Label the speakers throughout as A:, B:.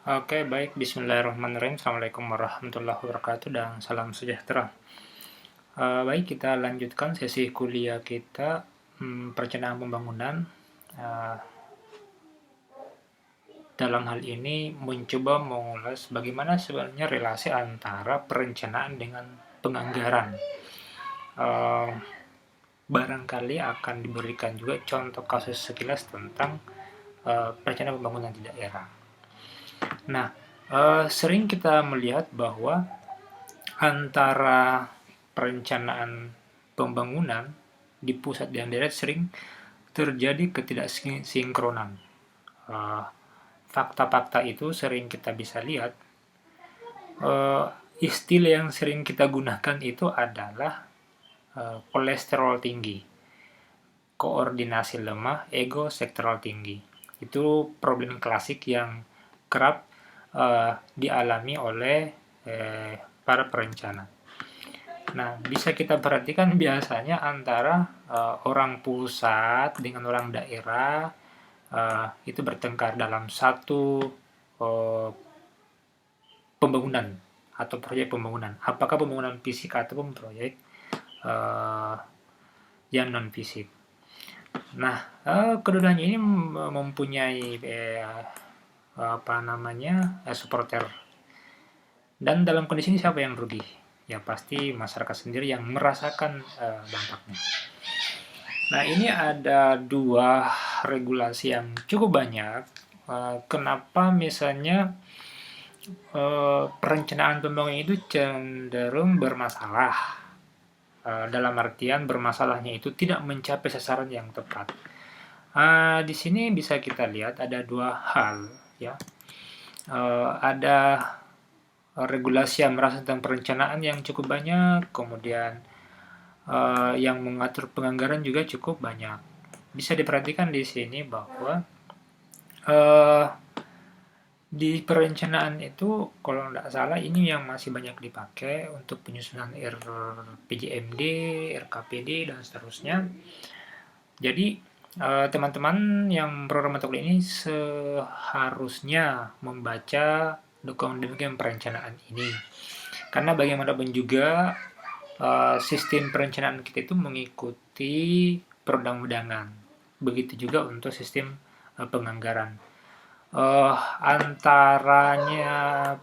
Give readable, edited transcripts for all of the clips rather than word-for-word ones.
A: Oke, baik. Bismillahirrahmanirrahim. Assalamualaikum warahmatullahi wabarakatuh dan salam sejahtera. Baik, kita lanjutkan sesi kuliah kita, perencanaan pembangunan. Eh, dalam hal ini mencoba mengulas bagaimana sebenarnya relasi antara perencanaan dengan penganggaran. Eh, barangkali akan diberikan juga contoh kasus sekilas tentang perencanaan pembangunan di daerah. Nah, sering kita melihat bahwa antara perencanaan pembangunan di pusat dan daerah sering terjadi ketidaksinkronan. Uh, Fakta-fakta itu sering kita bisa lihat. Istilah yang sering kita gunakan itu adalah kolesterol tinggi, koordinasi lemah, ego sektoral tinggi. Itu problem klasik yang kerap dialami oleh para perencana. Nah, bisa kita perhatikan biasanya antara orang pusat dengan orang daerah itu bertengkar dalam satu uh, pembangunan atau proyek pembangunan. Apakah pembangunan fisik ataupun proyek uh, yang non fisik. Nah, keduanya ini mempunyai supporter. Dan dalam kondisi ini siapa yang rugi? Ya pasti masyarakat sendiri yang merasakan dampaknya. Nah, ini ada dua regulasi yang cukup banyak. Kenapa misalnya perencanaan pembangunan itu cenderung bermasalah? Dalam artian bermasalahnya itu tidak mencapai sasaran yang tepat. Di sini bisa kita lihat ada dua hal, ya. Ada regulasi yang merasa tentang perencanaan yang cukup banyak, kemudian yang mengatur penganggaran juga cukup banyak. Bisa diperhatikan di sini bahwa di perencanaan itu kalau tidak salah ini yang masih banyak dipakai untuk penyusunan RPJMD, RKPD dan seterusnya. Jadi teman-teman yang program mata kuliah ini seharusnya membaca dokumen perencanaan ini. Karena bagaimanapun juga sistem perencanaan kita itu mengikuti perundang-undangan. Begitu juga untuk sistem penganggaran. Antaranya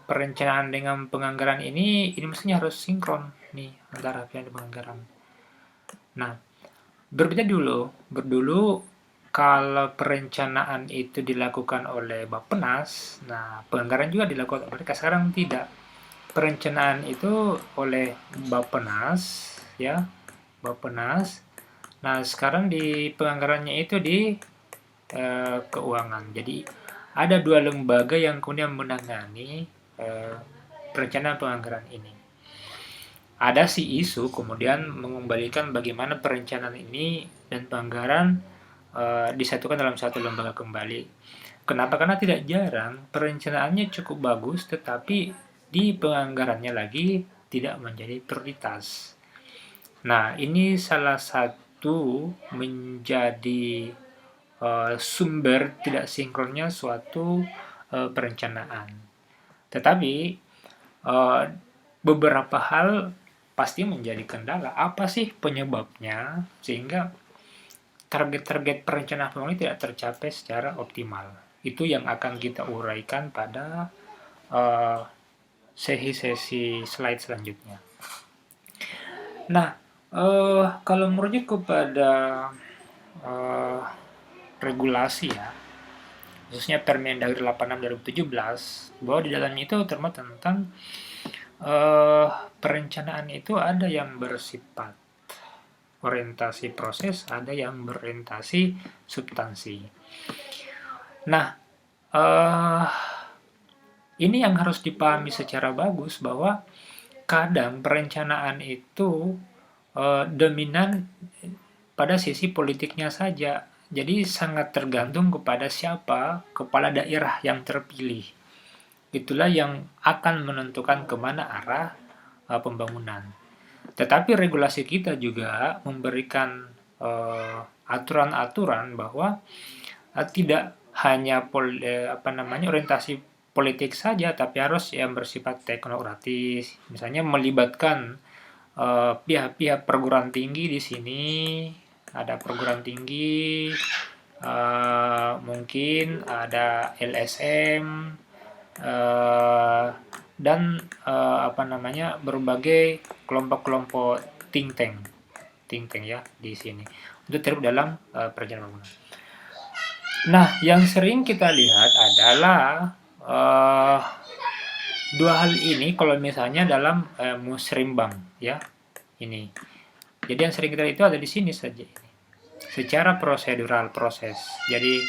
A: perencanaan dengan penganggaran ini mestinya harus sinkron nih antara pihak penganggaran. Nah, berbeda dulu kalau perencanaan itu dilakukan oleh Bappenas, nah penganggaran juga dilakukan oleh mereka. Sekarang tidak. Perencanaan itu oleh Bappenas, ya, Bappenas. Nah, sekarang di penganggarannya itu di keuangan. Jadi ada dua lembaga yang kemudian menangani perencanaan penganggaran ini. Ada si isu kemudian mengembalikan bagaimana perencanaan ini dan penganggaran disatukan dalam satu lembaga kembali. Kenapa? Karena tidak jarang perencanaannya cukup bagus, tetapi di penganggarannya lagi tidak menjadi prioritas. Nah, ini salah satu menjadi sumber tidak sinkronnya suatu perencanaan. Tetapi beberapa hal pasti menjadi kendala. Apa sih penyebabnya sehingga target-target perencanaan pembangunan tidak tercapai secara optimal? Itu yang akan kita uraikan pada sesi slide selanjutnya. Nah, kalau merujuk kepada regulasi ya, khususnya Permendagri 86 2017, bahwa di dalamnya itu termuat tentang perencanaan itu ada yang bersifat orientasi proses, ada yang berorientasi substansi. Nah, ini yang harus dipahami secara bagus bahwa kadang perencanaan itu dominan pada sisi politiknya saja. Jadi sangat tergantung kepada siapa kepala daerah yang terpilih. Itulah yang akan menentukan kemana arah pembangunan. Tetapi regulasi kita juga memberikan aturan-aturan bahwa tidak hanya orientasi politik saja, tapi harus yang bersifat teknokratis. Misalnya melibatkan pihak-pihak perguruan tinggi di sini, ada perguruan tinggi, mungkin ada LSM, dan berbagai kelompok-kelompok think tank ya di sini untuk terlibat dalam perencanaan pembangunan. Nah, yang sering kita lihat adalah dua hal ini kalau misalnya dalam musrimbang ya ini. Jadi yang sering kita lihat itu ada di sini saja ini. Secara prosedural proses. Jadi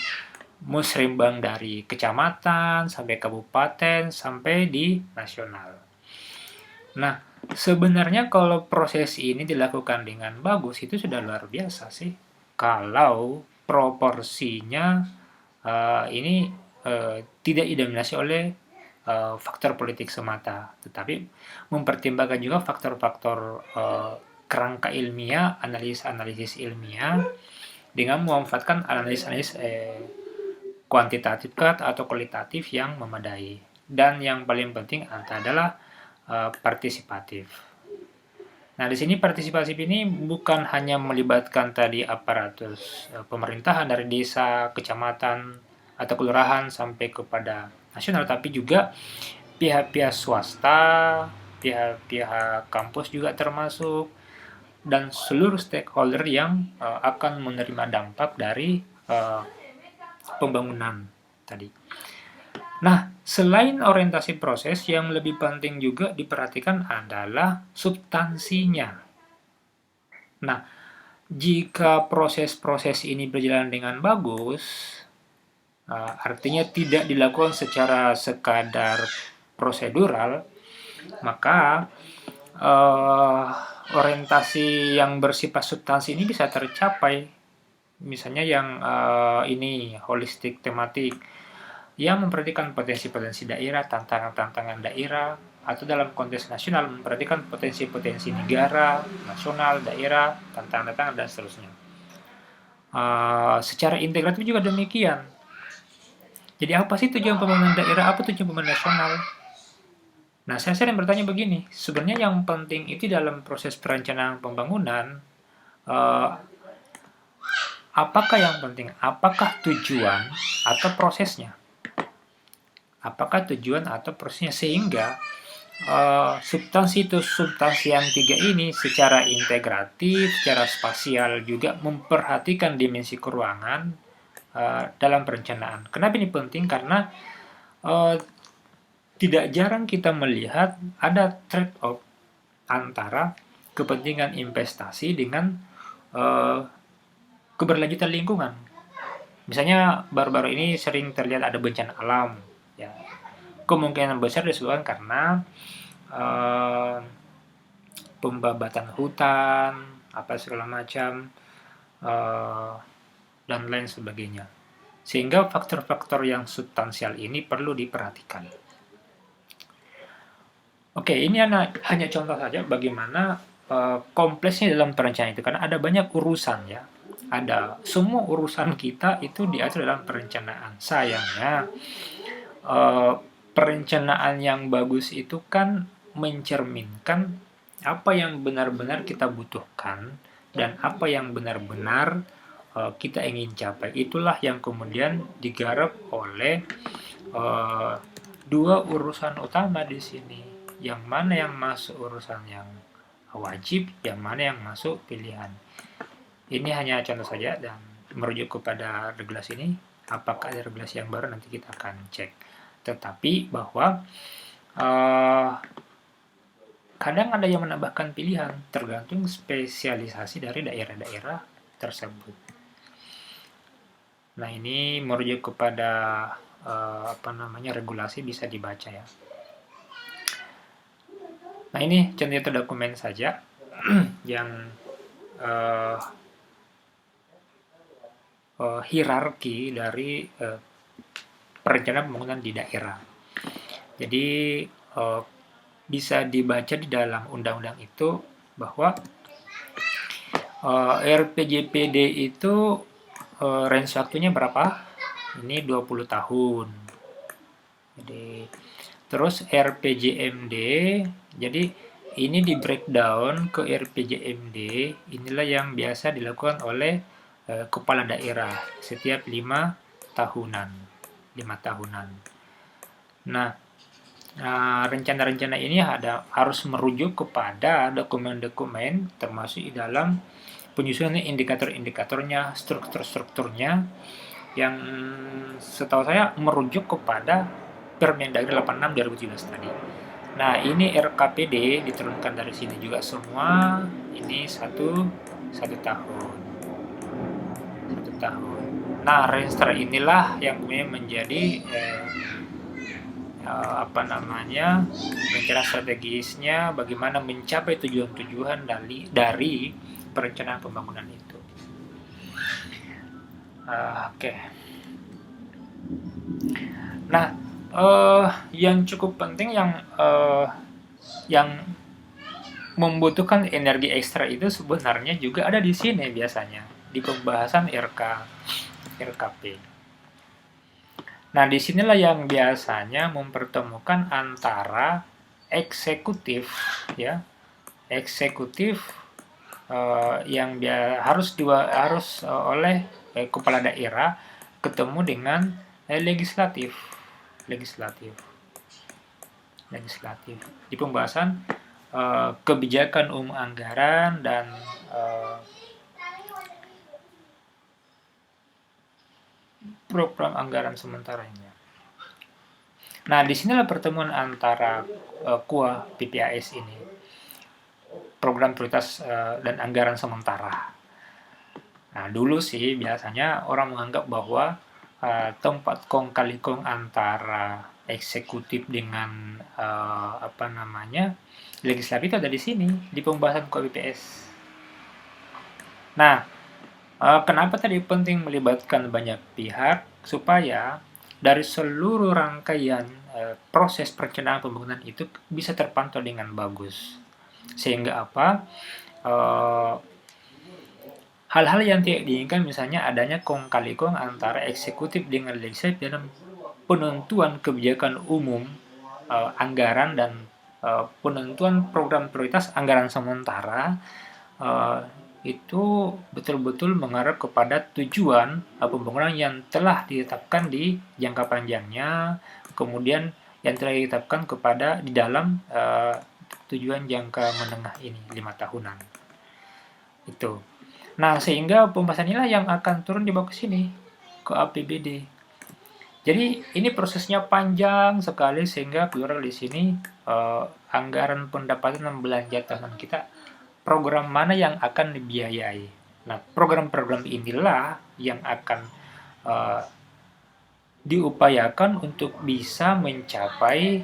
A: musrimbang dari kecamatan sampai kabupaten sampai di nasional. Nah, sebenarnya kalau proses ini dilakukan dengan bagus itu sudah luar biasa sih. Kalau proporsinya ini tidak didominasi oleh faktor politik semata, tetapi mempertimbangkan juga faktor-faktor kerangka ilmiah, analisis ilmiah, dengan memanfaatkan analisis kuantitatif atau kualitatif yang memadai. Dan yang paling penting adalah partisipatif. Nah, di sini partisipatif ini bukan hanya melibatkan tadi aparatus pemerintahan dari desa, kecamatan, atau kelurahan sampai kepada nasional, tapi juga pihak-pihak swasta, pihak-pihak kampus juga termasuk, dan seluruh stakeholder yang akan menerima dampak dari pembangunan tadi. Nah, selain orientasi proses, yang lebih penting juga diperhatikan adalah substansinya. Nah, jika proses-proses ini berjalan dengan bagus, artinya tidak dilakukan secara sekadar prosedural, maka orientasi yang bersifat substansi ini bisa tercapai. Misalnya yang ini holistik tematik, yang memperhatikan potensi-potensi daerah, tantangan-tantangan daerah, atau dalam konteks nasional memperhatikan potensi-potensi negara, nasional, daerah, tantangan-tantangan, dan seterusnya. Secara integratif juga demikian. Jadi apa sih tujuan pembangunan daerah, apa tujuan pembangunan nasional? Nah, saya sering bertanya begini, sebenarnya yang penting itu dalam proses perencanaan pembangunan, apakah yang penting? Apakah tujuan atau prosesnya? Apakah tujuan atau prosesnya, sehingga substansi yang tiga ini secara integratif, secara spasial juga memperhatikan dimensi keruangan dalam perencanaan. Kenapa ini penting? Karena tidak jarang kita melihat ada trade-off antara kepentingan investasi dengan keberlanjutan lingkungan. Misalnya baru-baru ini sering terlihat ada bencana alam. Ya, kemungkinan besar disebabkan karena pembabatan hutan, apa segala macam, dan lain sebagainya. Sehingga faktor-faktor yang substansial ini perlu diperhatikan. Oke, ini hanya contoh saja bagaimana kompleksnya dalam perencanaan itu, karena ada banyak urusan ya. Ada semua urusan kita itu diatur dalam perencanaan. Sayangnya perencanaan yang bagus itu kan mencerminkan apa yang benar-benar kita butuhkan dan apa yang benar-benar kita ingin capai. Itulah yang kemudian digarap oleh dua urusan utama di sini. Yang mana yang masuk urusan yang wajib, yang mana yang masuk pilihan. Ini hanya contoh saja dan merujuk kepada regulasi ini. Apakah ada regulasi yang baru, nanti kita akan cek. Tetapi bahwa kadang ada yang menambahkan pilihan tergantung spesialisasi dari daerah-daerah tersebut. Nah, ini merujuk kepada regulasi, bisa dibaca ya. Nah, ini contoh dokumen saja yang hierarki dari perencanaan pembangunan di daerah. Jadi bisa dibaca di dalam undang-undang itu bahwa RPJPD itu range waktunya berapa? Ini 20 tahun. Jadi terus RPJMD, jadi ini di breakdown ke RPJMD, inilah yang biasa dilakukan oleh kepala daerah setiap 5 tahunan. 5 tahunan. Nah, rencana-rencana ini harus merujuk kepada dokumen-dokumen termasuk di dalam penyusunan indikator-indikatornya, struktur-strukturnya yang setahu saya merujuk kepada Permendagri 86 2017 tadi. Nah, ini RKPD diturunkan dari sini juga semua. Ini satu tahun. 1 tahun. Nah, register inilah yang kemudian menjadi rencana strategisnya bagaimana mencapai tujuan-tujuan dari perencanaan pembangunan itu. Oke. Nah, yang cukup penting yang membutuhkan energi ekstra itu sebenarnya juga ada di sini biasanya di pembahasan RKP. Nah, disinilah yang biasanya mempertemukan antara eksekutif, ya, yang harus oleh kepala daerah ketemu dengan legislatif di pembahasan kebijakan umum anggaran dan program anggaran sementaranya. Nah, disinilah pertemuan antara KUA PPAS ini, program prioritas dan anggaran sementara. Nah, dulu sih biasanya orang menganggap bahwa tempat kong kali kong antara eksekutif dengan legislatif itu ada di sini di pembahasan KUA PPS. Nah, kenapa tadi penting melibatkan banyak pihak? Supaya dari seluruh rangkaian proses perencanaan pembangunan itu bisa terpantau dengan bagus. Sehingga hal-hal yang tidak diinginkan, misalnya adanya kong kali kong antara eksekutif dengan legislatif dalam penentuan kebijakan umum, anggaran, dan penentuan program prioritas anggaran sementara, itu betul-betul mengarah kepada tujuan pembangunan yang telah ditetapkan di jangka panjangnya, kemudian yang telah ditetapkan di dalam tujuan jangka menengah ini 5 tahunan. Itu. Nah, sehingga pembahasan inilah yang akan turun di bawah sini ke APBD. Jadi ini prosesnya panjang sekali sehingga keluar di sini anggaran pendapatan dan belanja tahunan kita, program mana yang akan dibiayai. Nah, program-program inilah yang akan diupayakan untuk bisa mencapai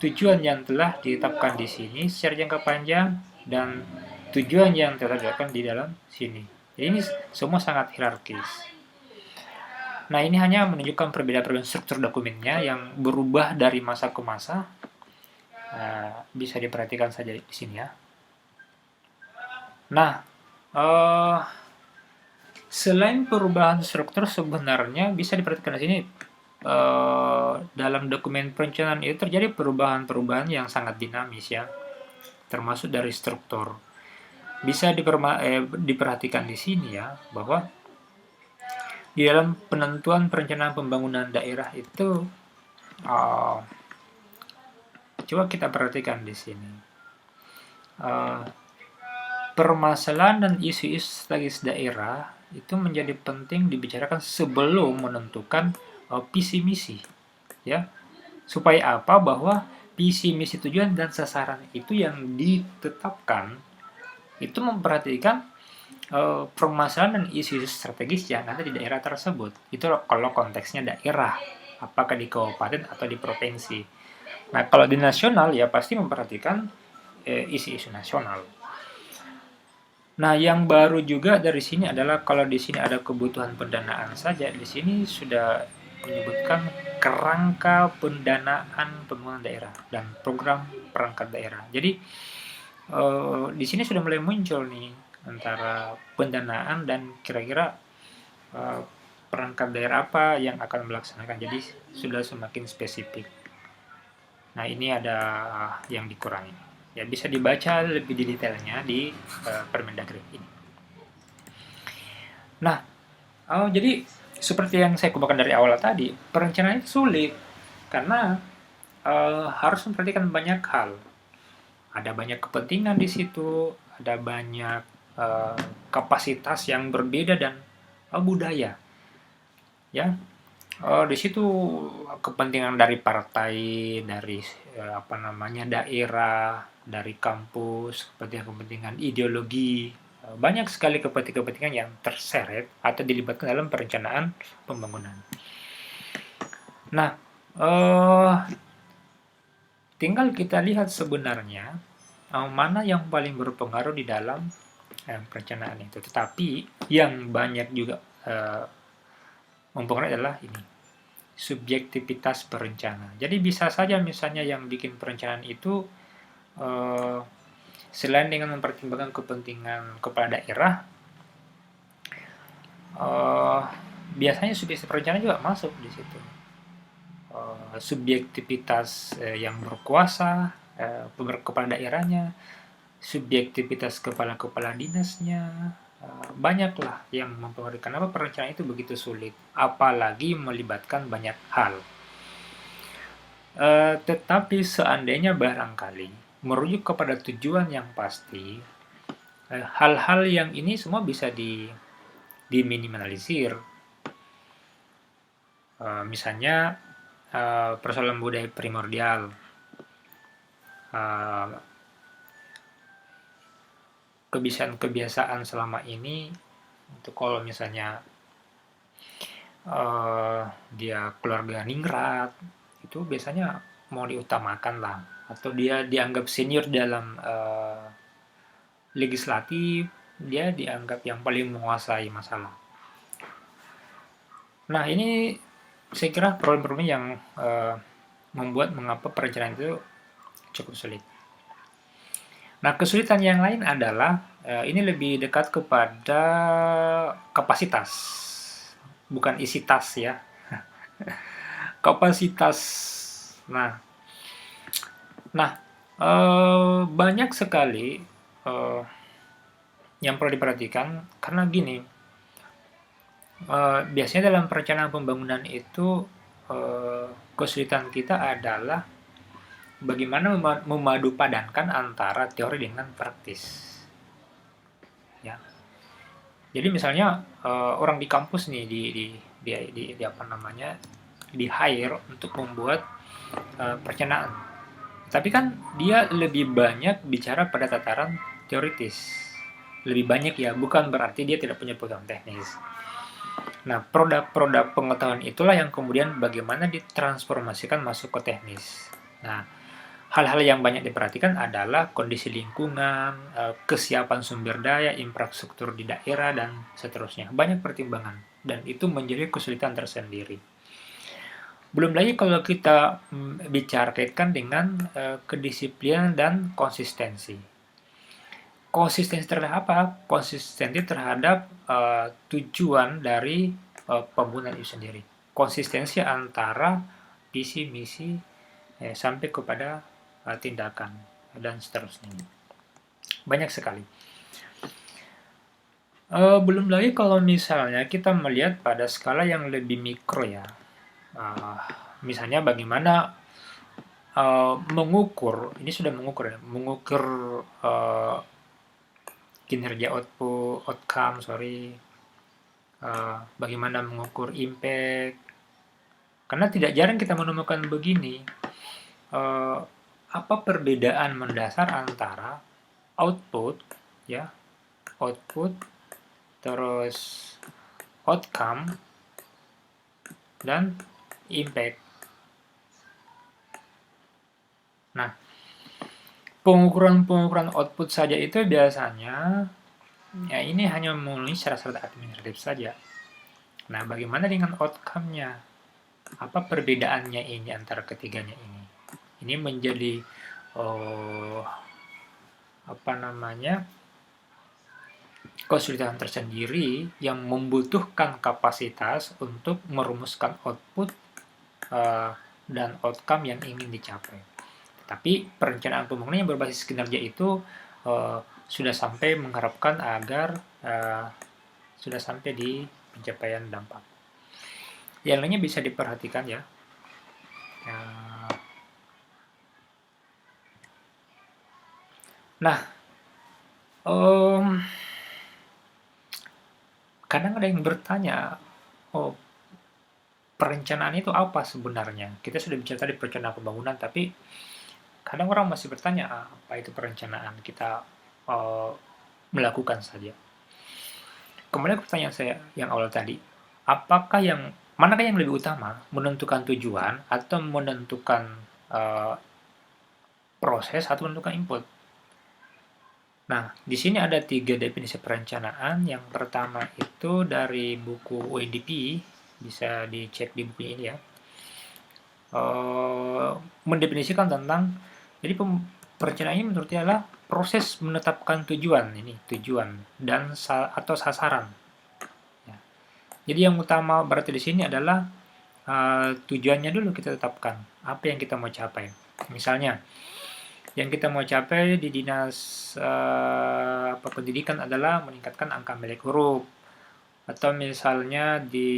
A: tujuan yang telah ditetapkan di sini secara jangka panjang dan tujuan yang telah ditetapkan di dalam sini. Jadi ini semua sangat hierarkis. Nah, ini hanya menunjukkan perbedaan struktur dokumennya yang berubah dari masa ke masa. Bisa diperhatikan saja di sini ya. Nah, selain perubahan struktur, sebenarnya bisa diperhatikan di sini dalam dokumen perencanaan itu terjadi perubahan-perubahan yang sangat dinamis ya, termasuk dari struktur. Bisa diperhatikan di sini ya, bahwa di dalam penentuan perencanaan pembangunan daerah itu, coba kita perhatikan di sini. Permasalahan dan isu-isu strategis daerah itu menjadi penting dibicarakan sebelum menentukan visi misi, ya. Supaya bahwa visi misi tujuan dan sasaran itu yang ditetapkan itu memperhatikan permasalahan dan isu-isu strategis yang ada di daerah tersebut. Itu kalau konteksnya daerah, apakah di kabupaten atau di provinsi. Nah, kalau di nasional ya pasti memperhatikan isu-isu nasional. Nah, yang baru juga dari sini adalah kalau di sini ada kebutuhan pendanaan saja, di sini sudah menyebutkan kerangka pendanaan pembangunan daerah dan program perangkat daerah. Jadi di sini sudah mulai muncul nih antara pendanaan dan kira-kira perangkat daerah apa yang akan melaksanakan. Jadi sudah semakin spesifik. Nah, ini ada yang dikurangi. Ya, bisa dibaca lebih di detailnya di Permendagri ini. Nah, jadi seperti yang saya kemukakan dari awal tadi, perencanaan itu sulit karena harus memperhatikan banyak hal. Ada banyak kepentingan di situ, ada banyak kapasitas yang berbeda dan budaya. Ya, di situ kepentingan dari partai, dari daerah, dari kampus, kepentingan ideologi, banyak sekali kepentingan yang terseret atau dilibatkan dalam perencanaan pembangunan. Nah, tinggal kita lihat sebenarnya mana yang paling berpengaruh di dalam perencanaan itu. Tetapi yang banyak juga mempengaruhi adalah ini, subjektivitas perencana. Jadi bisa saja misalnya yang bikin perencanaan itu selain dengan mempertimbangkan kepentingan kepala daerah, biasanya subjektivitas perencana juga masuk di situ. Subjektivitas yang berkuasa, kepala daerahnya, subjektivitas kepala-kepala dinasnya, banyaklah yang mempengaruhi. Kenapa perencanaan itu begitu sulit, apalagi melibatkan banyak hal. Tetapi seandainya barangkali merujuk kepada tujuan yang pasti, hal-hal yang ini semua bisa diminimalisir. Misalnya persoalan budaya primordial, kebiasaan selama ini, untuk kalau misalnya dia keluarga ningrat, itu biasanya mau diutamakan lah, atau dia dianggap senior dalam legislatif, dia dianggap yang paling menguasai masalah. Nah, ini saya kira problem-problem yang membuat mengapa perencanaan itu cukup sulit. Nah, kesulitan yang lain adalah ini lebih dekat kepada kapasitas, bukan isi tas ya. Kapasitas. Nah, banyak sekali yang perlu diperhatikan karena gini, biasanya dalam perencanaan pembangunan itu kesulitan kita adalah bagaimana memadupadankan antara teori dengan praktis. Ya. Jadi misalnya orang di kampus nih di hire untuk membuat perencanaan. Tapi kan dia lebih banyak bicara pada tataran teoritis. Lebih banyak ya, bukan berarti dia tidak punya pengetahuan teknis. Nah, produk-produk pengetahuan itulah yang kemudian bagaimana ditransformasikan masuk ke teknis. Nah, hal-hal yang banyak diperhatikan adalah kondisi lingkungan, kesiapan sumber daya, infrastruktur di daerah, dan seterusnya. Banyak pertimbangan, dan itu menjadi kesulitan tersendiri. Belum lagi kalau kita bicara kaitkan dengan kedisiplinan dan konsistensi. Konsistensi terhadap apa? Konsistensi terhadap tujuan dari pembangunan itu sendiri. Konsistensi antara visi, misi, sampai kepada tindakan, dan seterusnya. Banyak sekali. Belum lagi kalau misalnya kita melihat pada skala yang lebih mikro ya. Misalnya bagaimana mengukur, ini sudah mengukur ya, mengukur kinerja outcome, bagaimana mengukur impact. Karena tidak jarang kita menemukan begini, apa perbedaan mendasar antara output, terus outcome, dan impact. Nah, pengukuran output saja itu biasanya ya ini hanya memenuhi syarat-syarat administratif saja. Nah, bagaimana dengan outcome-nya? Apa perbedaannya ini antara ketiganya ini? Ini menjadi kesulitan tersendiri yang membutuhkan kapasitas untuk merumuskan output dan outcome yang ingin dicapai. Tapi perencanaan pembangunan yang berbasis kinerja itu sudah sampai mengharapkan agar sudah sampai di pencapaian dampak. Yang lainnya bisa diperhatikan ya. Nah, kadang ada yang bertanya, oh, perencanaan itu apa sebenarnya? Kita sudah bicara tadi perencanaan pembangunan, tapi kadang orang masih bertanya, apa itu perencanaan? Kita melakukan saja. Kemudian pertanyaan saya yang awal tadi, manakah yang lebih utama, menentukan tujuan atau menentukan proses atau menentukan input? Nah, di sini ada 3 definisi perencanaan. Yang pertama itu dari buku UNDP, bisa dicek di bukunya ini ya. Mendefinisikan tentang, jadi perencanaan ini menurut dia adalah proses menetapkan tujuan dan atau sasaran. Ya. Jadi yang utama berarti di sini adalah tujuannya dulu kita tetapkan, apa yang kita mau capai. Misalnya, yang kita mau capai di dinas pendidikan adalah meningkatkan angka melek huruf, atau misalnya di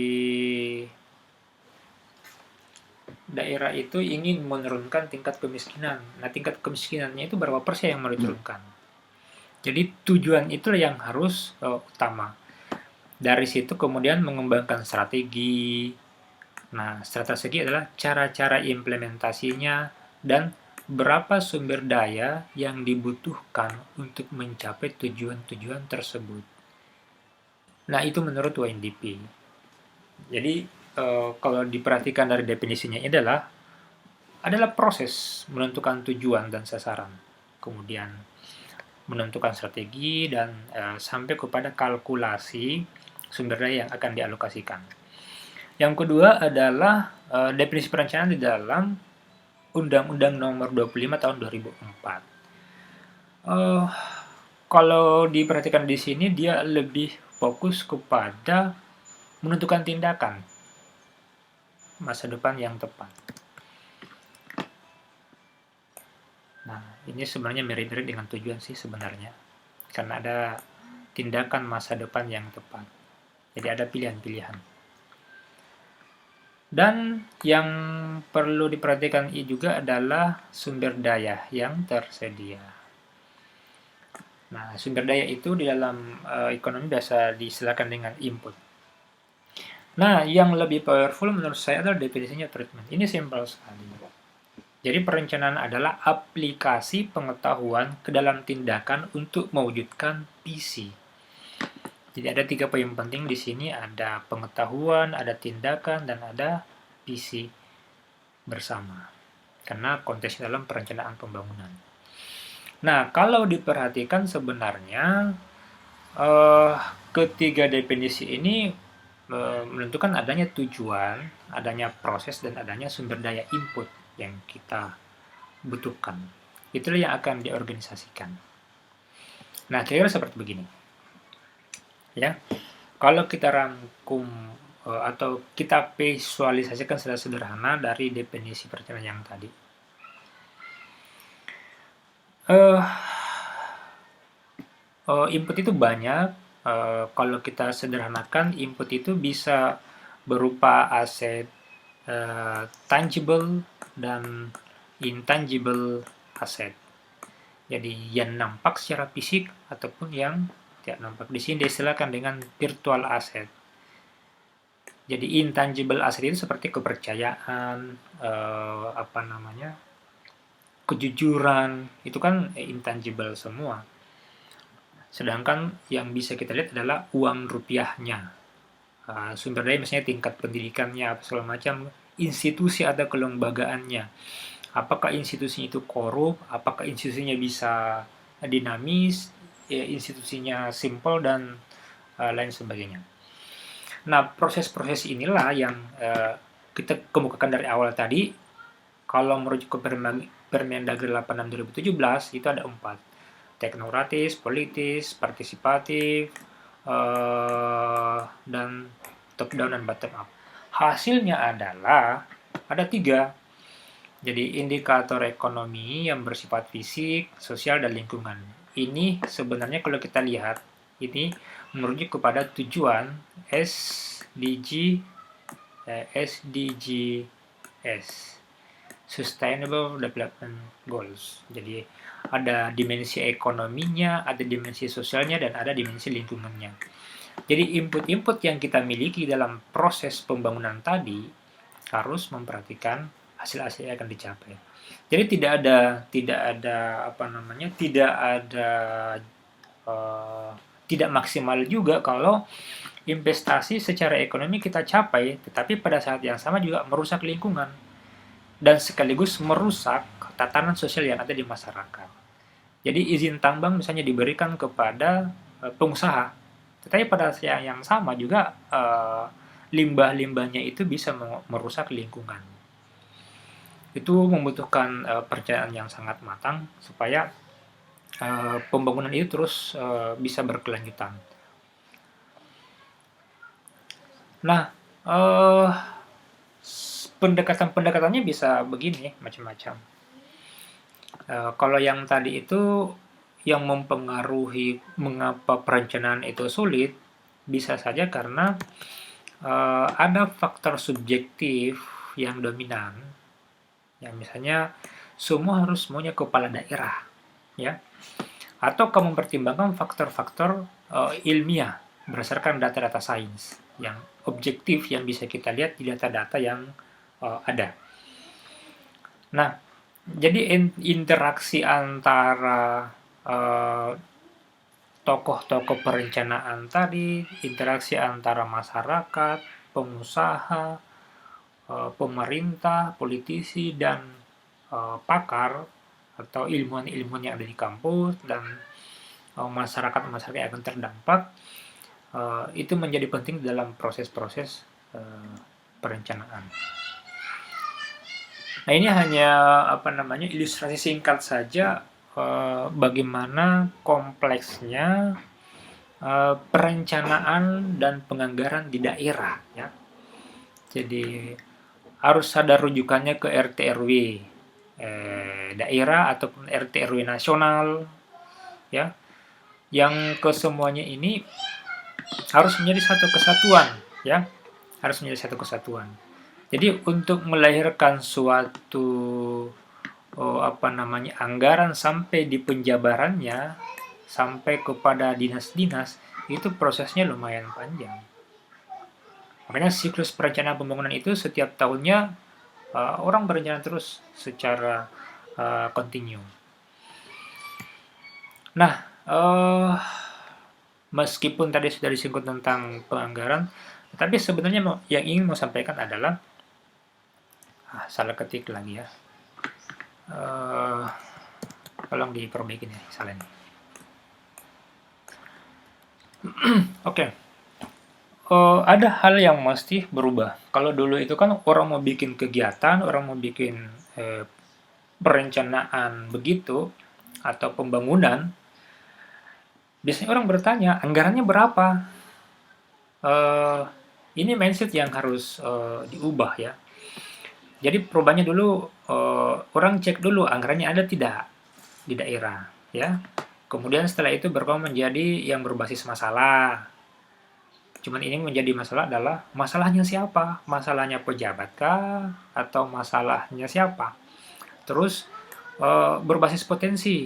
A: daerah itu ingin menurunkan tingkat kemiskinan. Nah, tingkat kemiskinannya itu berapa persen yang mau diturunkan. Jadi tujuan itulah yang harus utama. Dari situ kemudian mengembangkan strategi. Nah, strategi adalah cara-cara implementasinya dan berapa sumber daya yang dibutuhkan untuk mencapai tujuan-tujuan tersebut. Nah, itu menurut UNDP. Jadi, kalau diperhatikan dari definisinya adalah proses menentukan tujuan dan sasaran. Kemudian menentukan strategi dan sampai kepada kalkulasi sumber daya yang akan dialokasikan. Yang kedua adalah definisi perencanaan di dalam Undang-Undang Nomor 25 Tahun 2004. Kalau diperhatikan di sini dia lebih fokus kepada menentukan tindakan masa depan yang tepat. Nah, ini sebenarnya mirip-mirip dengan tujuan sih sebenarnya. Karena ada tindakan masa depan yang tepat. Jadi ada pilihan-pilihan. Dan yang perlu diperhatikan juga adalah sumber daya yang tersedia. Nah, sumber daya itu di dalam ekonomi biasa diistilahkan dengan input. Nah, yang lebih powerful menurut saya adalah definisinya treatment. Ini simpel sekali. Jadi perencanaan adalah aplikasi pengetahuan ke dalam tindakan untuk mewujudkan visi. Jadi ada 3 poin penting di sini, ada pengetahuan, ada tindakan, dan ada visi bersama. Karena konteks dalam perencanaan pembangunan. Nah, kalau diperhatikan sebenarnya ketiga definisi ini menentukan adanya tujuan, adanya proses, dan adanya sumber daya input yang kita butuhkan. Itulah yang akan diorganisasikan. Nah, kira-kira seperti begini. Ya, kalau kita rangkum atau kita visualisasikan secara sederhana dari definisi perencanaan yang tadi. Input itu banyak. Kalau kita sederhanakan, input itu bisa berupa aset tangible dan intangible aset. Jadi yang nampak secara fisik ataupun yang tidak nampak. Di sini diistilahkan dengan virtual asset. Jadi intangible asset itu seperti kepercayaan, kejujuran, itu kan intangible semua. Sedangkan yang bisa kita lihat adalah uang rupiahnya. Sumber daya misalnya tingkat pendidikannya, segala macam, institusi atau kelembagaannya. Apakah institusinya itu korup, apakah institusinya bisa dinamis, institusinya simple, dan lain sebagainya. Nah, proses-proses inilah yang kita kemukakan dari awal tadi. Kalau merujuk ke Permendagri 86 2017, itu ada 4. teknokratis, politis, partisipatif, dan top down dan bottom up. Hasilnya adalah ada 3. Jadi indikator ekonomi yang bersifat fisik, sosial, dan lingkungan. Ini sebenarnya kalau kita lihat, ini merujuk kepada tujuan SDGs, Sustainable Development Goals. Jadi ada dimensi ekonominya, ada dimensi sosialnya, dan ada dimensi lingkungannya. Jadi input-input yang kita miliki dalam proses pembangunan tadi harus memperhatikan hasil-hasil yang akan dicapai. Jadi tidak maksimal juga kalau investasi secara ekonomi kita capai, tetapi pada saat yang sama juga merusak lingkungan dan sekaligus merusak tatanan sosial yang ada di masyarakat. Jadi izin tambang misalnya diberikan kepada pengusaha, tetapi pada saat yang sama juga limbah-limbahnya itu bisa merusak lingkungan. Itu membutuhkan perencanaan yang sangat matang supaya pembangunan itu terus bisa berkelanjutan. Nah, pendekatan-pendekatannya bisa begini, macam-macam. Kalau yang tadi itu yang mempengaruhi mengapa perencanaan itu sulit, bisa saja karena ada faktor subjektif yang dominan. Ya, misalnya semua harus maunya kepala daerah, ya. Atau kamu mempertimbangkan faktor-faktor ilmiah berdasarkan data-data sains yang objektif yang bisa kita lihat di data-data yang ada. Nah, jadi interaksi antara tokoh-tokoh perencanaan tadi, interaksi antara masyarakat, pengusaha, pemerintah, politisi, dan pakar atau ilmuwan-ilmuwan yang ada di kampus dan masyarakat-masyarakat yang akan terdampak, itu menjadi penting dalam proses-proses perencanaan. Nah, ini hanya ilustrasi singkat saja bagaimana kompleksnya perencanaan dan penganggaran di daerah, ya. Jadi harus ada rujukannya ke RT RW daerah ataupun RT RW nasional, ya, yang kesemuanya ini harus menjadi satu kesatuan, ya, harus menjadi satu kesatuan. Jadi untuk melahirkan suatu anggaran sampai di penjabarannya, sampai kepada dinas-dinas, itu prosesnya lumayan panjang. Makanya siklus perencanaan pembangunan itu setiap tahunnya orang berencana terus secara kontinu. Nah, meskipun tadi sudah disinggung tentang penganggaran, tapi sebenarnya yang ingin mau sampaikan adalah salah ketik lagi ya. Tolong diperbaikin ya salah ini. Oke. Ada hal yang mesti berubah. Kalau dulu itu kan orang mau bikin kegiatan, orang mau bikin perencanaan begitu atau pembangunan, biasanya orang bertanya anggarannya berapa. Ini mindset yang harus diubah, ya. Jadi perubahannya dulu orang cek dulu anggarannya ada tidak di daerah, ya. Kemudian setelah itu berkembang menjadi yang berbasis masalah. Cuman ini menjadi masalah adalah masalahnya siapa? Masalahnya pejabat kah? Atau masalahnya siapa? Terus berbasis potensi.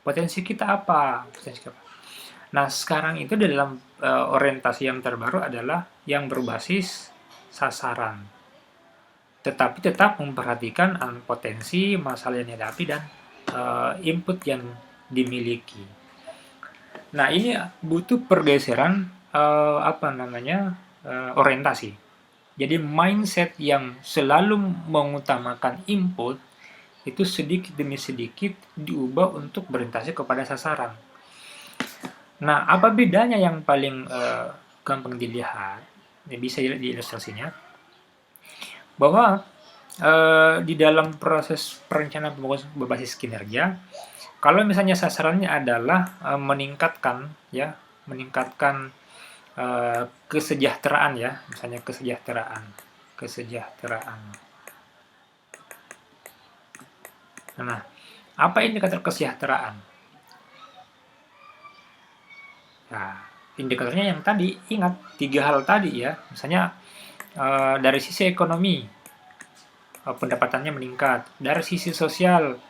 A: Potensi kita apa? Nah, sekarang itu di dalam orientasi yang terbaru adalah yang berbasis sasaran. Tetapi tetap memperhatikan potensi, masalah yang dihadapi, dan input yang dimiliki. Nah, ini butuh pergeseran orientasi. Jadi mindset yang selalu mengutamakan input itu sedikit demi sedikit diubah untuk berorientasi kepada sasaran. Nah, apa bedanya yang paling gampang dilihat? Ini bisa dilihat di ilustrasinya. Bahwa di dalam proses perencanaan berbasis kinerja, Kalau misalnya sasarannya adalah meningkatkan ya, meningkatkan kesejahteraan ya, misalnya kesejahteraan. Nah, apa indikator kesejahteraan? Nah, indikatornya yang tadi, ingat 3 hal tadi ya, misalnya dari sisi ekonomi, pendapatannya meningkat, dari sisi sosial,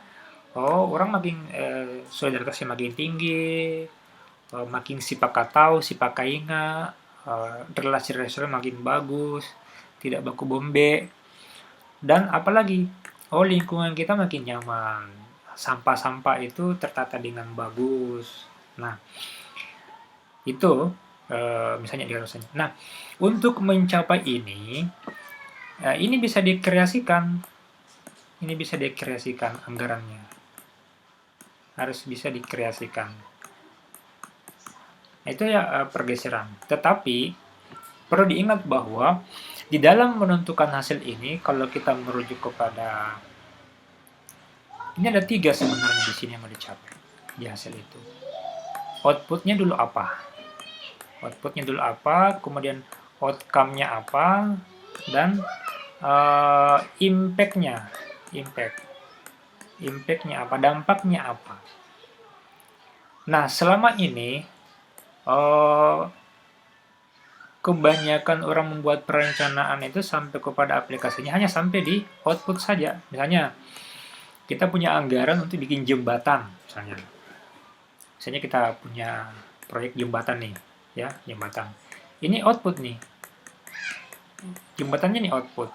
A: orang makin solidaritasnya makin tinggi, makin sipakatau, sipakainga, relasi-relasi makin bagus, tidak baku bombe, dan apalagi, lingkungan kita makin nyaman, sampah-sampah itu tertata dengan bagus. Nah, itu misalnya di rasanya. Nah, untuk mencapai ini bisa dikreasikan, anggarannya, harus bisa dikreasikan. Nah, itu ya pergeseran. Tetapi perlu diingat bahwa di dalam menentukan hasil ini, kalau kita merujuk kepada ini ada 3 sebenarnya di sini yang mau dicapai di hasil itu. Outputnya dulu apa? Kemudian outcome-nya apa, dan impact-nya apa, dampaknya apa. Nah, selama ini kebanyakan orang membuat perencanaan itu sampai kepada aplikasinya hanya sampai di output saja. Misalnya, kita punya anggaran untuk bikin jembatan, misalnya. Misalnya kita punya proyek jembatan nih, ya, jembatan. Ini output nih. Jembatannya nih output.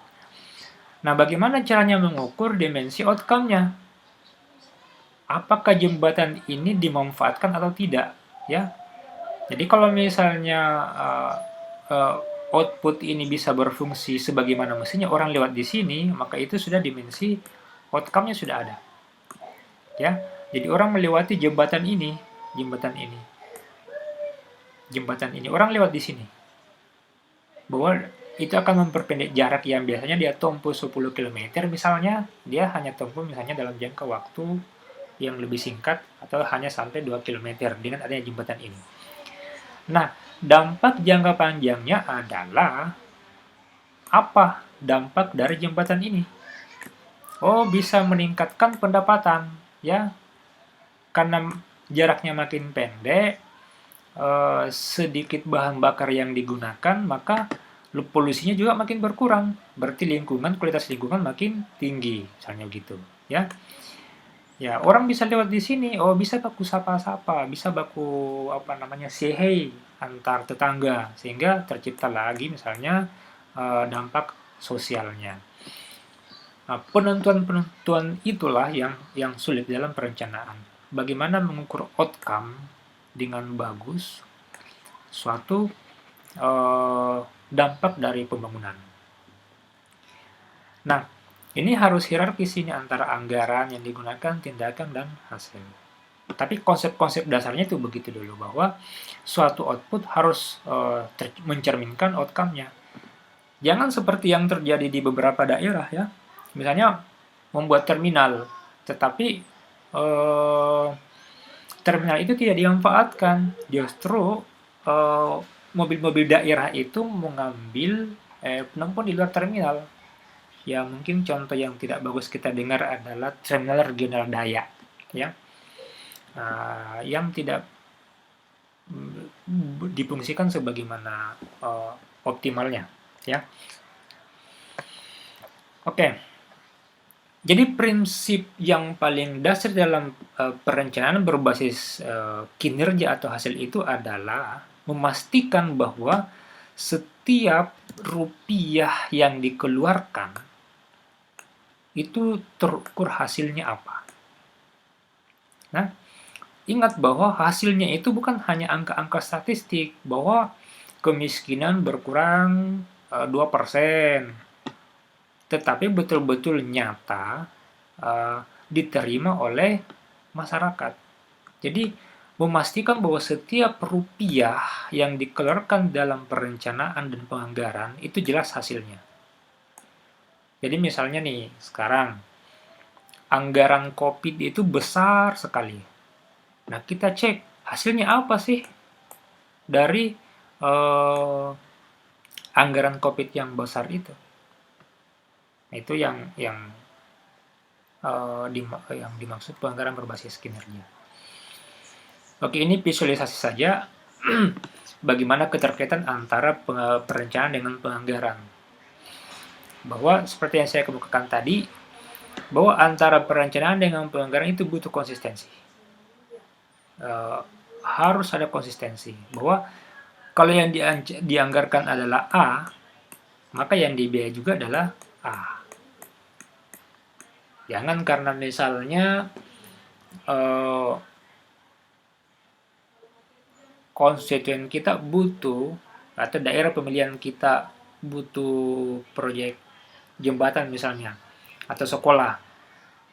A: Nah, bagaimana caranya mengukur dimensi outcome-nya? Apakah jembatan ini dimanfaatkan atau tidak, ya? Jadi kalau misalnya output ini bisa berfungsi sebagaimana mestinya, orang lewat di sini, maka itu sudah dimensi outcome-nya sudah ada. Ya. Jadi orang melewati jembatan ini, orang lewat di sini. Bahwa itu akan memperpendek jarak yang biasanya dia tempuh 10 km, misalnya, dia hanya tempuh misalnya dalam jangka waktu yang lebih singkat, atau hanya sampai 2 km dengan adanya jembatan ini. Nah, dampak jangka panjangnya adalah apa dampak dari jembatan ini? Bisa meningkatkan pendapatan, ya. Karena jaraknya makin pendek, sedikit bahan bakar yang digunakan, maka polusinya juga makin berkurang. Berarti kualitas lingkungan makin tinggi, misalnya gitu, ya. Ya, orang bisa lewat di sini, bisa baku sapa-sapa, bisa baku say hey antar tetangga, sehingga tercipta lagi misalnya dampak sosialnya. Nah, penentuan itulah yang sulit dalam perencanaan. Bagaimana mengukur outcome dengan bagus suatu dampak dari pembangunan. Nah, ini harus hierarkis ini antara anggaran yang digunakan, tindakan, dan hasil. Tapi konsep-konsep dasarnya itu begitu dulu, bahwa suatu output harus mencerminkan outcome-nya. Jangan seperti yang terjadi di beberapa daerah, ya. Misalnya membuat terminal, tetapi terminal itu tidak dimanfaatkan. Justru mobil-mobil daerah itu mengambil penumpang di luar terminal. Ya, mungkin contoh yang tidak bagus kita dengar adalah terminal regional Dayak, ya, yang tidak difungsikan sebagaimana optimalnya, ya. Oke. Jadi prinsip yang paling dasar dalam perencanaan berbasis kinerja atau hasil itu adalah memastikan bahwa setiap rupiah yang dikeluarkan itu terukur hasilnya apa. Nah, ingat bahwa hasilnya itu bukan hanya angka-angka statistik, bahwa kemiskinan berkurang 2%, tetapi betul-betul nyata diterima oleh masyarakat. Jadi, memastikan bahwa setiap rupiah yang dikeluarkan dalam perencanaan dan penganggaran itu jelas hasilnya. Jadi misalnya nih, sekarang anggaran COVID itu besar sekali. Nah, kita cek hasilnya apa sih dari anggaran COVID yang besar itu. Nah, itu yang dimaksud penganggaran berbasis kinerja. Oke, ini visualisasi saja bagaimana keterkaitan antara perencanaan dengan penganggaran. Bahwa seperti yang saya kemukakan tadi, bahwa antara perencanaan dengan penganggaran itu butuh konsistensi. Harus ada konsistensi. Bahwa kalau yang dianggarkan adalah A, maka yang dibiayai juga adalah A. Jangan karena misalnya konstituen kita butuh atau daerah pemilihan kita butuh proyek jembatan misalnya atau sekolah,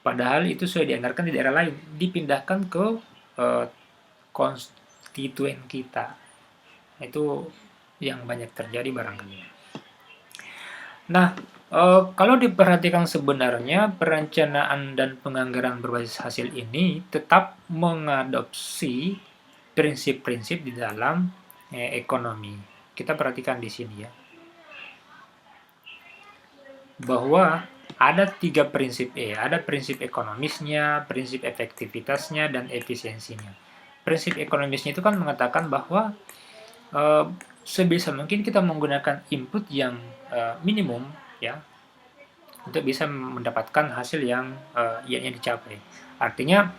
A: padahal itu sudah dianggarkan di daerah lain, dipindahkan ke konstituen kita. Itu yang banyak terjadi barangkali. Nah, kalau diperhatikan sebenarnya perencanaan dan penganggaran berbasis hasil ini tetap mengadopsi prinsip-prinsip di dalam ekonomi. Kita perhatikan di sini ya, bahwa ada 3 prinsip ada prinsip ekonomisnya, prinsip efektivitasnya, dan efisiensinya. Prinsip ekonomisnya itu kan mengatakan bahwa sebisa mungkin kita menggunakan input yang minimum ya untuk bisa mendapatkan hasil yang dicapai. Artinya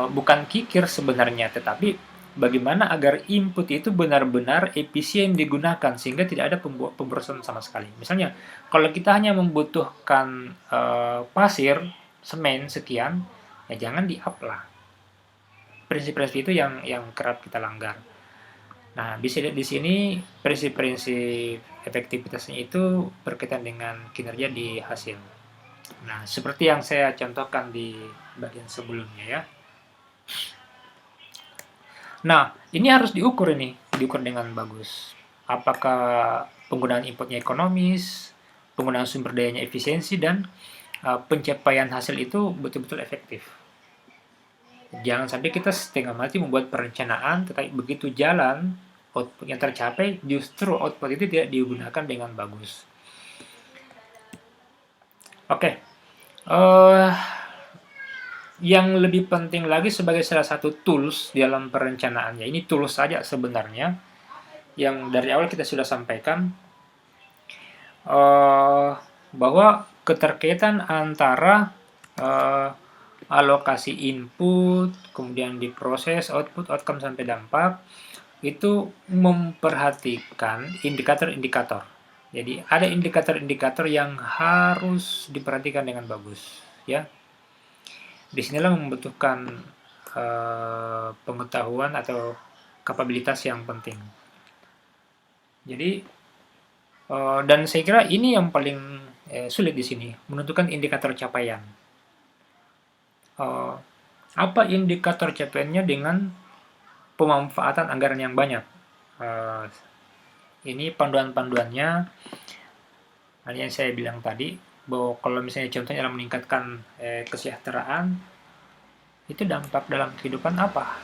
A: bukan kikir sebenarnya, tetapi bagaimana agar input itu benar-benar efisien digunakan sehingga tidak ada pemborosan sama sekali. Misalnya, kalau kita hanya membutuhkan pasir, semen sekian, ya jangan di-up lah. Prinsip-prinsip itu yang kerap kita langgar. Nah, bisa lihat di sini prinsip-prinsip efektivitasnya itu berkaitan dengan kinerja di hasil. Nah, seperti yang saya contohkan di bagian sebelumnya ya. Nah, ini harus diukur dengan bagus. Apakah penggunaan inputnya ekonomis, penggunaan sumber dayanya efisiensi, dan pencapaian hasil itu betul-betul efektif. Jangan sampai kita setengah mati membuat perencanaan, tetapi begitu jalan, output yang tercapai, justru output itu tidak digunakan dengan bagus. Oke. Yang lebih penting lagi sebagai salah satu tools dalam perencanaannya, ini tools saja sebenarnya, yang dari awal kita sudah sampaikan, bahwa keterkaitan antara alokasi input, kemudian diproses, output, outcome, sampai dampak, itu memperhatikan indikator-indikator. Jadi ada indikator-indikator yang harus diperhatikan dengan bagus, ya. Disinilah membutuhkan pengetahuan atau kapabilitas yang penting. Jadi dan saya kira ini yang paling sulit di sini, menentukan indikator capaian. Apa indikator capaiannya dengan pemanfaatan anggaran yang banyak? Ini panduan-panduannya yang saya bilang tadi, bahwa kalau misalnya contohnya adalah meningkatkan kesejahteraan, itu dampak dalam kehidupan apa?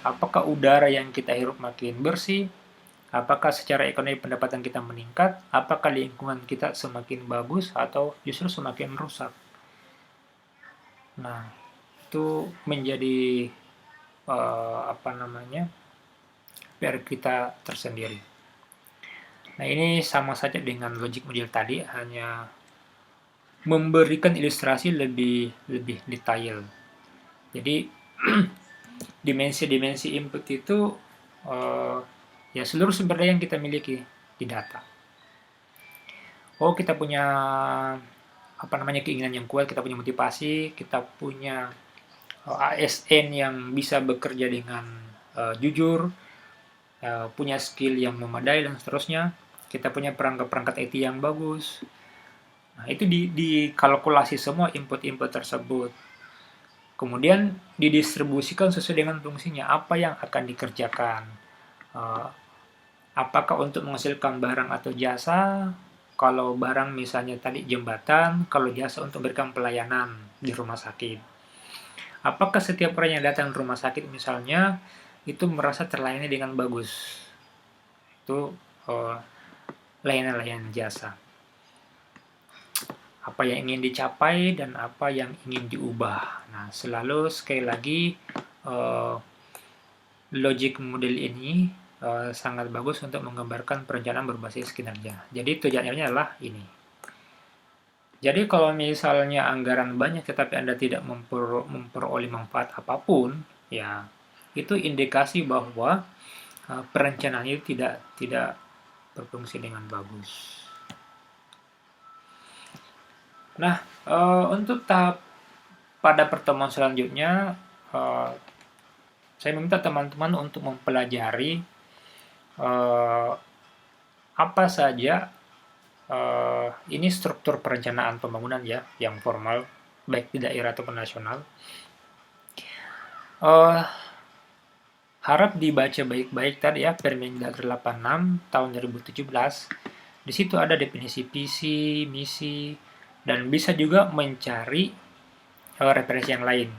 A: Apakah udara yang kita hirup makin bersih? Apakah secara ekonomi pendapatan kita meningkat? Apakah lingkungan kita semakin bagus atau justru semakin rusak? Nah, itu menjadi PR kita tersendiri. Nah, ini sama saja dengan logic model tadi, hanya memberikan ilustrasi lebih detail. Jadi dimensi-dimensi input itu ya seluruh sumber daya yang kita miliki di data. Oh, kita punya keinginan yang kuat, kita punya motivasi, kita punya ASN yang bisa bekerja dengan jujur, punya skill yang memadai dan seterusnya. Kita punya perangkat-perangkat IT yang bagus. Nah, itu dikalkulasi semua input-input tersebut. Kemudian didistribusikan sesuai dengan fungsinya, apa yang akan dikerjakan. Apakah untuk menghasilkan barang atau jasa, kalau barang misalnya tadi jembatan, kalau jasa untuk berikan pelayanan di rumah sakit. Apakah setiap orang yang datang ke rumah sakit misalnya itu merasa terlayani dengan bagus? Itu layanan-layanan jasa. Apa yang ingin dicapai dan apa yang ingin diubah. Nah, selalu sekali lagi logic model ini sangat bagus untuk menggambarkan perencanaan berbasis kinerja. Jadi tujuannya adalah ini. Jadi kalau misalnya anggaran banyak tetapi Anda tidak memperoleh manfaat apapun, ya itu indikasi bahwa perencanaan itu tidak berfungsi dengan bagus. Nah, untuk tahap pada pertemuan selanjutnya, saya meminta teman-teman untuk mempelajari apa saja ini struktur perencanaan pembangunan ya, yang formal, baik di daerah ataupun nasional. Harap dibaca baik-baik tadi ya, Permendagri 86 tahun 2017. Di situ ada definisi visi, misi, dan bisa juga mencari referensi yang lain.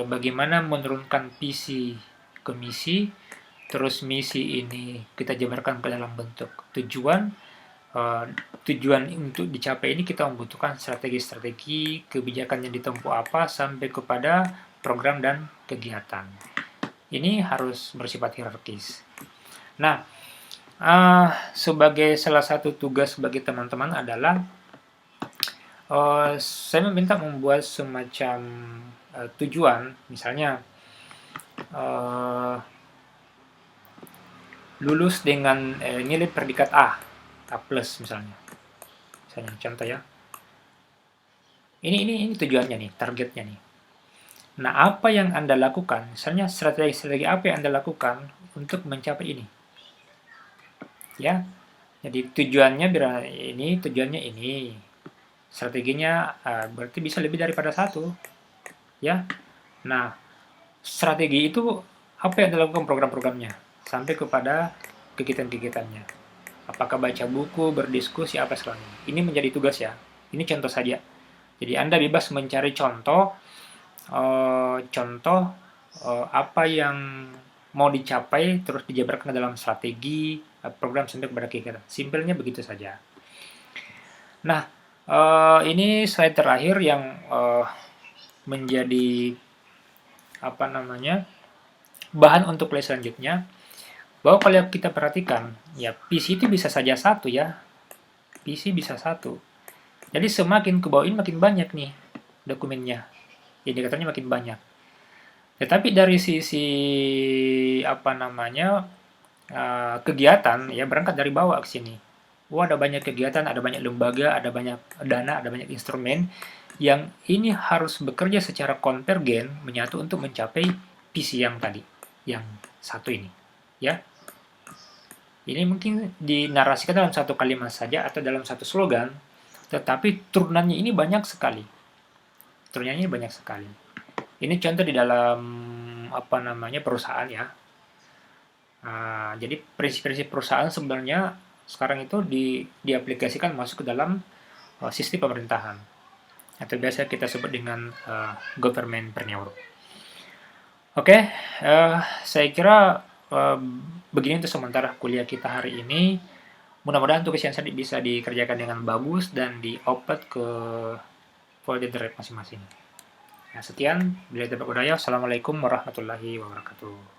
A: Bagaimana menurunkan visi ke misi, terus misi ini kita jabarkan ke dalam bentuk tujuan. Tujuan untuk dicapai ini kita membutuhkan strategi-strategi, kebijakan yang ditempuh apa, sampai kepada program dan kegiatan. Ini harus bersifat hierarkis. Nah, sebagai salah satu tugas bagi teman-teman adalah saya meminta membuat semacam tujuan, misalnya lulus dengan nilai predikat A plus misalnya contoh ya. Ini tujuannya nih, targetnya nih. Nah, apa yang Anda lakukan? Misalnya strategi apa yang Anda lakukan untuk mencapai ini? Ya. Jadi tujuannya ini. Strateginya berarti bisa lebih daripada satu. Ya. Nah, strategi itu apa yang Anda lakukan program-programnya sampai kepada kegiatan-kegiatannya. Apakah baca buku, berdiskusi, apa selanjutnya. Ini menjadi tugas ya. Ini contoh saja. Jadi Anda bebas mencari contoh apa yang mau dicapai terus dijabarkan dalam strategi, program sampai kepada kegiatan. Simpelnya begitu saja. Nah, ini slide terakhir yang menjadi bahan untuk slide selanjutnya. Bahwa kalau kita perhatikan, ya PC itu bisa saja satu ya. PC bisa satu. Jadi semakin ke bawah ini makin banyak nih dokumennya. Indikatornya makin banyak. Tetapi dari sisi kegiatan ya berangkat dari bawah ke sini. Ada banyak kegiatan, ada banyak lembaga, ada banyak dana, ada banyak instrumen yang ini harus bekerja secara konvergen menyatu untuk mencapai visi yang tadi, yang satu ini, ya. Ini mungkin dinarasikan dalam satu kalimat saja atau dalam satu slogan, tetapi turunannya ini banyak sekali. Turunannya banyak sekali. Ini contoh di dalam perusahaan ya. Jadi prinsip-prinsip perusahaan sebenarnya sekarang itu diaplikasikan masuk ke dalam sistem pemerintahan atau biasa kita sebut dengan government preneur. Oke, saya kira begini untuk sementara kuliah kita hari ini. Mudah-mudahan tugas yang tadi bisa dikerjakan dengan bagus dan di-upload ke folder drive masing-masing. Nah, sekian. Bila tidak berdaya, Assalamualaikum warahmatullahi wabarakatuh.